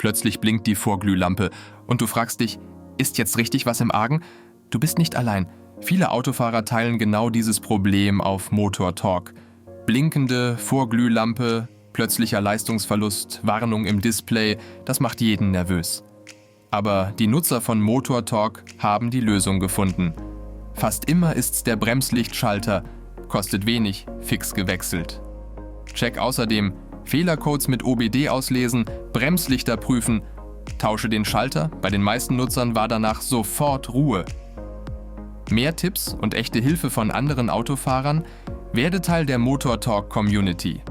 Plötzlich blinkt die Vorglühlampe und du fragst dich, ist jetzt richtig was im Argen? Du bist nicht allein. Viele Autofahrer teilen genau dieses Problem auf Motor Talk. Blinkende Vorglühlampe, plötzlicher Leistungsverlust, Warnung im Display, das macht jeden nervös. Aber die Nutzer von Motor Talk haben die Lösung gefunden. Fast immer ist's der Bremslichtschalter, kostet wenig, fix gewechselt. Check außerdem Fehlercodes mit OBD auslesen, Bremslichter prüfen, tausche den Schalter, bei den meisten Nutzern war danach sofort Ruhe. Mehr Tipps und echte Hilfe von anderen Autofahrern? Werde Teil der Motor Talk Community.